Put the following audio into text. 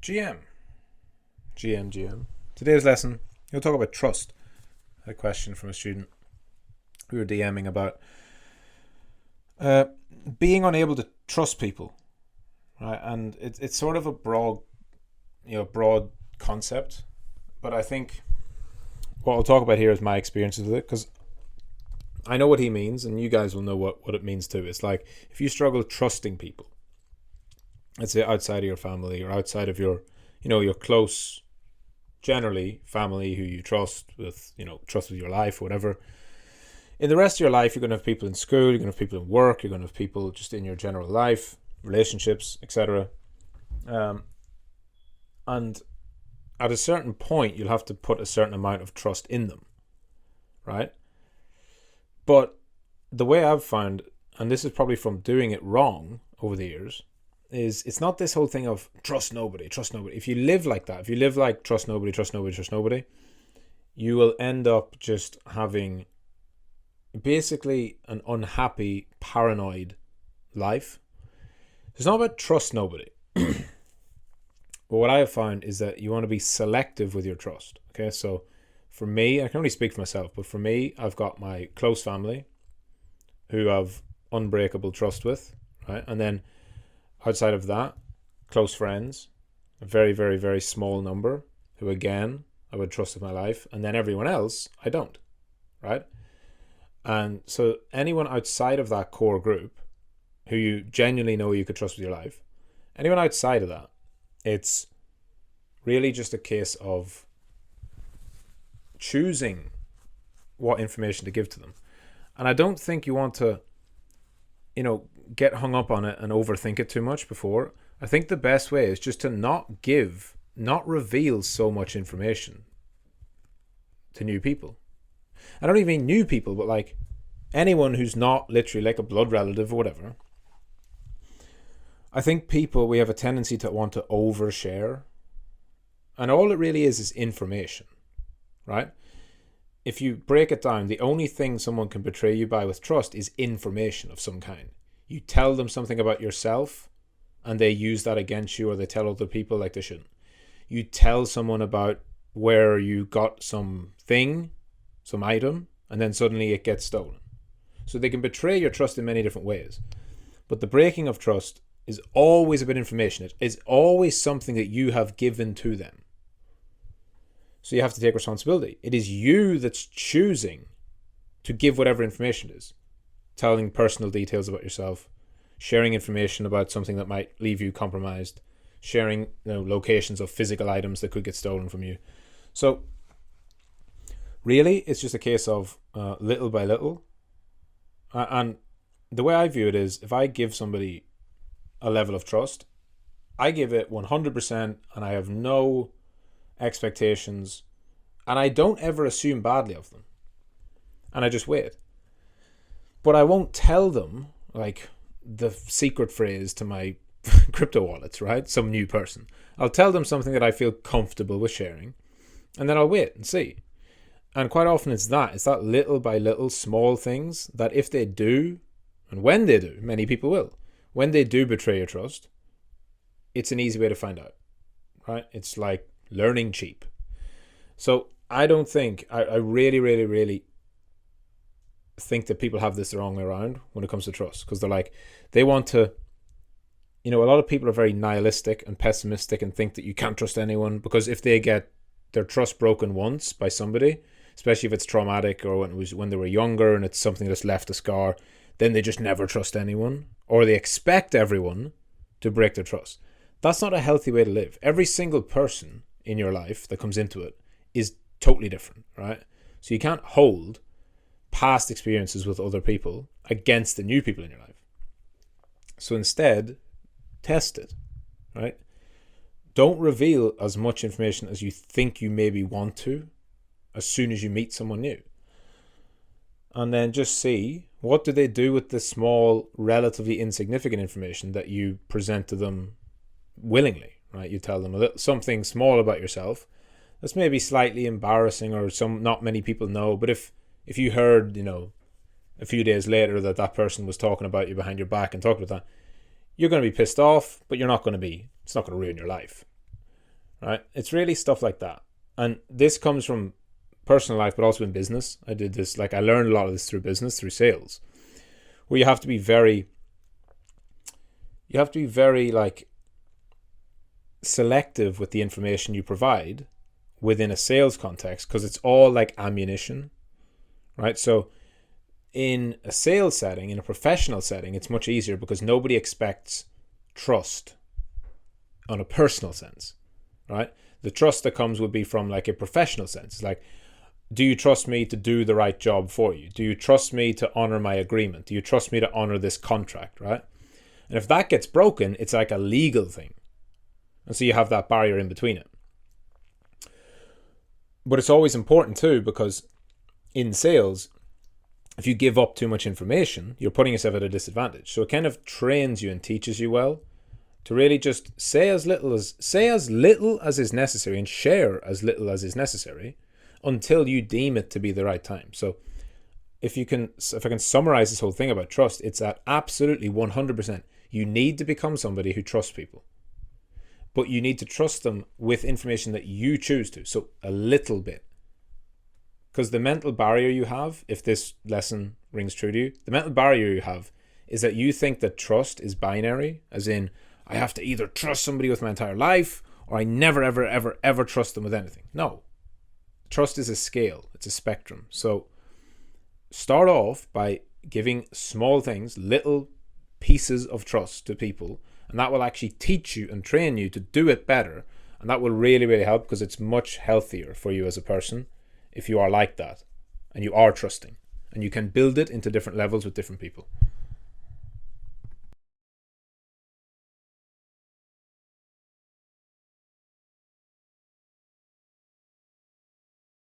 GM. GM. Today's lesson, we'll talk about trust. A question from a student we were DMing about being unable to trust people, right? And it's sort of a broad concept, but I think what I'll talk about here is my experiences with it, because I know what he means, and you guys will know what it means too. It's like if you struggle trusting people, let's say outside of your family or outside of your close, generally family who you trust with, trust with your life, whatever. In the rest of your life, you're going to have people in school, you're going to have people in work, you're going to have people just in your general life, relationships, etc. And at a certain point, you'll have to put a certain amount of trust in them, right? But the way I've found, and this is probably from doing it wrong over the years, is it's not this whole thing of trust nobody. If you live like that, if you live like trust nobody, you will end up just having basically an unhappy, paranoid life. It's not about trust nobody. But what I have found is that you want to be selective with your trust. Okay, so for me, I can only speak for myself, but for me, I've got my close family who I've unbreakable trust with, right? And then outside of that, close friends, a very, very, very small number who, again, I would trust with my life. And then everyone else, I don't, right? And so anyone outside of that core group who you genuinely know you could trust with your life, anyone outside of that, it's really just a case of choosing what information to give to them. And I don't think you want to, get hung up on it and overthink it too much before. I think the best way is just to not reveal so much information to new people. I don't even mean new people, but like anyone who's not literally like a blood relative or whatever. I think we have a tendency to want to overshare. And all it really is information, right? If you break it down, the only thing someone can betray you by with trust is information of some kind. You tell them something about yourself and they use that against you, or they tell other people like they shouldn't. You tell someone about where you got some item, and then suddenly it gets stolen. So they can betray your trust in many different ways. But the breaking of trust is always about information. It is always something that you have given to them. So you have to take responsibility. It is you that's choosing to give whatever information it is. Telling personal details about yourself, sharing information about something that might leave you compromised, sharing locations of physical items that could get stolen from you. So really, it's just a case of little by little. And the way I view it is, if I give somebody a level of trust, I give it 100% and I have no expectations, and I don't ever assume badly of them, and I just wait. But I won't tell them like the secret phrase to my crypto wallets, right? Some new person. I'll tell them something that I feel comfortable with sharing, and then I'll wait and see. And quite often it's that little by little small things that if they do, and when they do, many people will, when they do betray your trust, it's an easy way to find out, right? It's like learning cheap. So I don't think, I really, really, really think that people have this the wrong way around when it comes to trust, because they want to, a lot of people are very nihilistic and pessimistic and think that you can't trust anyone, because if they get their trust broken once by somebody, especially if it's traumatic or when they were younger and it's something that's left a scar, then they just never trust anyone, or they expect everyone to break their trust. That's not a healthy way to live. Every single person in your life that comes into it is totally different, right? So you can't hold past experiences with other people against the new people in your life. So instead, test it, right? Don't reveal as much information as you think you maybe want to as soon as you meet someone new. And then just see, what do they do with the small, relatively insignificant information that you present to them willingly, right? You tell them something small about yourself that's maybe slightly embarrassing or not many people know, but if you heard, a few days later that person was talking about you behind your back and talking about that, you're going to be pissed off, but it's not going to ruin your life. right? It's really stuff like that. And this comes from personal life, but also in business. I did this, like I learned a lot of this through business, through sales, where you have to be very like selective with the information you provide within a sales context, because it's all like ammunition, right? So in a sales setting, in a professional setting, it's much easier because nobody expects trust on a personal sense, right? The trust that comes would be from like a professional sense. It's like, do you trust me to do the right job for you? Do you trust me to honor my agreement? Do you trust me to honor this contract, right? And if that gets broken, it's like a legal thing. And so you have that barrier in between it. But it's always important too, because in sales, if you give up too much information, you're putting yourself at a disadvantage. So it kind of trains you and teaches you well to really just say as little as is necessary and share as little as is necessary until you deem it to be the right time. So if I can summarize this whole thing about trust, it's that absolutely 100%. You need to become somebody who trusts people. But you need to trust them with information that you choose to. So a little bit. Because the mental barrier you have, if this lesson rings true to you, the mental barrier you have is that you think that trust is binary, as in, I have to either trust somebody with my entire life or I never, ever, ever, ever trust them with anything. No. Trust is a scale. It's a spectrum. So start off by giving small things, little pieces of trust to people, and that will actually teach you and train you to do it better. And that will really, really help, because it's much healthier for you as a person if you are like that and you are trusting, and you can build it into different levels with different people.